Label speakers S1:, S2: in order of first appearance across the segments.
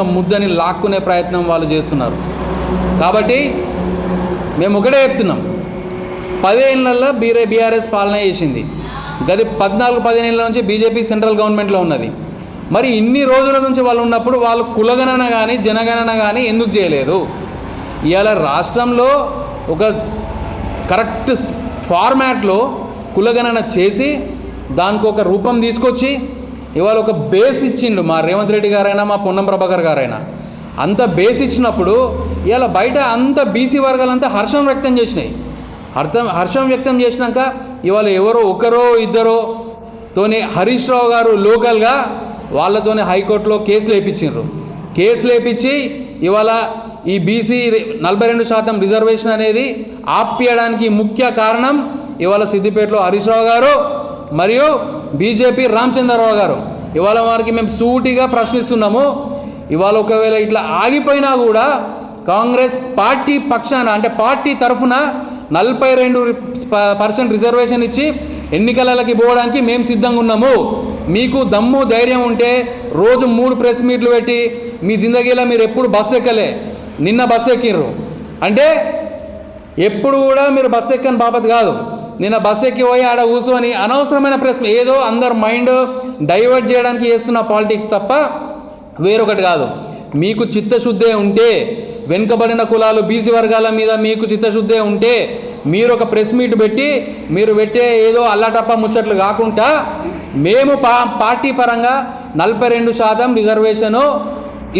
S1: ముద్దని లాక్కునే ప్రయత్నం వాళ్ళు చేస్తున్నారు. కాబట్టి మేము ఒకటే చెప్తున్నాం, 10 ఏళ్లలో బీఆర్ఎస్ పాలన చేసింది, గది 14-15 ఏళ్ళ నుంచి బీజేపీ సెంట్రల్ గవర్నమెంట్లో ఉన్నది. మరి ఇన్ని రోజుల నుంచి వాళ్ళు ఉన్నప్పుడు వాళ్ళు కులగణన కానీ జనగణన కానీ ఎందుకు చేయలేదు? ఇవాళ రాష్ట్రంలో ఒక కరెక్ట్ ఫార్మాట్లో కులగణన చేసి దానికి ఒక రూపం తీసుకొచ్చి ఇవాళ ఒక బేస్ ఇచ్చిండు మా రేవంత్ రెడ్డి గారైనా మా పొన్నం ప్రభాకర్ గారైనా. అంత బేస్ ఇచ్చినప్పుడు ఇవాళ బయట అంత బీసీ వర్గాలంతా హర్షం వ్యక్తం చేసినాయి. హర్షం వ్యక్తం చేసినాక ఇవాళ ఎవరో ఒకరో ఇద్దరో తోని హరీష్ రావు గారు లోకల్గా వాళ్ళతోనే హైకోర్టులో కేసులు వేయించారు. కేసులు వేయించి ఇవాళ ఈ బీసీ 42% రిజర్వేషన్ అనేది ఆపేయడానికి ముఖ్య కారణం ఇవాళ సిద్దిపేటలో హరీష్ రావు గారు మరియు బీజేపీ రామచంద్రరావు గారు. ఇవాళ వారికి మేము సూటిగా ప్రశ్నిస్తున్నాము, ఇవాళ ఒకవేళ ఇట్లా ఆగిపోయినా కూడా కాంగ్రెస్ పార్టీ పక్షాన అంటే పార్టీ తరఫున 42% రిజర్వేషన్ ఇచ్చి ఎన్నికలకి పోవడానికి మేము సిద్ధంగా ఉన్నాము. మీకు దమ్ము ధైర్యం ఉంటే రోజు 3 ప్రెస్ మీట్లు పెట్టి మీ జిందగీలో మీరు ఎప్పుడు బస్సు ఎక్కలే, నిన్న బస్సు ఎక్కిర్రు అంటే ఎప్పుడు కూడా మీరు బస్సు ఎక్కని బాపత్ కాదు. నిన్న బస్సు ఎక్కి పోయి ఆడ కూర్చొని అనవసరమైన ప్రశ్న ఏదో అందరు మైండ్ డైవర్ట్ చేయడానికి చేస్తున్న పాలిటిక్స్ తప్ప వేరొకటి కాదు. మీకు చిత్తశుద్ధే ఉంటే, వెనుకబడిన కులాలు బీసీ వర్గాల మీద మీకు చిత్తశుద్ధే ఉంటే మీరు ఒక ప్రెస్ మీట్ పెట్టి మీరు పెట్టే ఏదో అల్లాటప్ప ముచ్చట్లు కాకుండా మేము పార్టీ పరంగా 42% రిజర్వేషను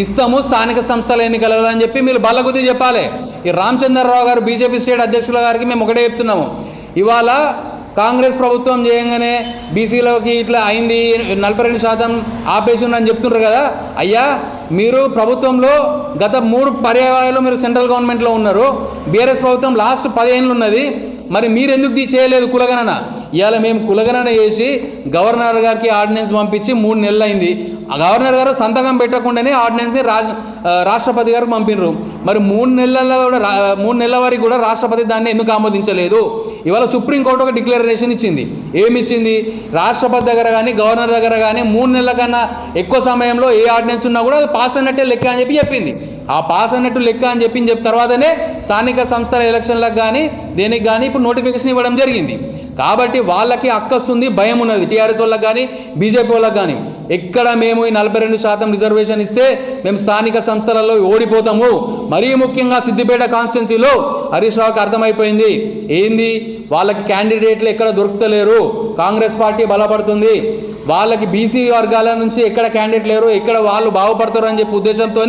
S1: ఇస్తాము స్థానిక సంస్థల ఎన్నికలలో అని చెప్పి మీరు బల్లగుద్ది చెప్పాలి. ఈ రామచంద్రరావు గారు బీజేపీ స్టేట్ అధ్యక్షుల గారికి మేము ఒకటే చెప్తున్నాము, ఇవాళ కాంగ్రెస్ ప్రభుత్వం చేయంగానే బీసీలోకి ఇట్లా అయింది 42% ఆపేసి అని చెప్తున్నారు కదా. అయ్యా మీరు ప్రభుత్వంలో గత 3 పర్యాయాలు మీరు సెంట్రల్ గవర్నమెంట్లో ఉన్నారు, బీఆర్ఎస్ ప్రభుత్వం లాస్ట్ 10 ఏళ్ళు ఉన్నది, మరి మీరు ఎందుకు చేయలేదు కులగణన? ఇవాళ మేము కులగణన చేసి గవర్నర్ గారికి ఆర్డినెన్స్ పంపించి 3 నెలలు అయింది. గవర్నర్ గారు సంతకం పెట్టకుండానే ఆర్డినెన్స్ రాష్ట్రపతి గారికి పంపినరు. మరి 3 నెలల వరకు కూడా రాష్ట్రపతి దాన్ని ఎందుకు ఆమోదించలేదు? ఇవాళ సుప్రీంకోర్టు ఒక డిక్లరేషన్ ఇచ్చింది. ఏమిచ్చింది? రాష్ట్రపతి దగ్గర కానీ గవర్నర్ దగ్గర కానీ 3 నెలల కన్నా ఎక్కువ సమయంలో ఏ ఆర్డినెన్స్ ఉన్నా కూడా అది పాస్ అన్నట్టే లెక్క అని చెప్పి చెప్పింది. ఆ పాస్ అన్నట్టు లెక్క అని చెప్పిన తర్వాతనే స్థానిక సంస్థల ఎలక్షన్లకు కానీ దేనికి కానీ ఇప్పుడు నోటిఫికేషన్ ఇవ్వడం జరిగింది. కాబట్టి వాళ్ళకి అక్కస్తుంది, భయం ఉన్నది టీఆర్ఎస్ వాళ్ళకి కానీ బీజేపీ వాళ్ళకి కానీ. ఎక్కడ మేము ఈ 42% రిజర్వేషన్ ఇస్తే మేము స్థానిక సంస్థలలో ఓడిపోతాము. మరీ ముఖ్యంగా సిద్దిపేట కాన్స్టిట్యున్సీలో హరీష్ రావుకి అర్థమైపోయింది ఏంది, వాళ్ళకి క్యాండిడేట్లు ఎక్కడ దొరుకుతలేరు, కాంగ్రెస్ పార్టీ బలపడుతుంది, వాళ్ళకి బీసీ వర్గాల నుంచి ఎక్కడ క్యాండిడేట్ లేరు, ఎక్కడ వాళ్ళు బాగుపడతారు అని చెప్పి ఉద్దేశంతో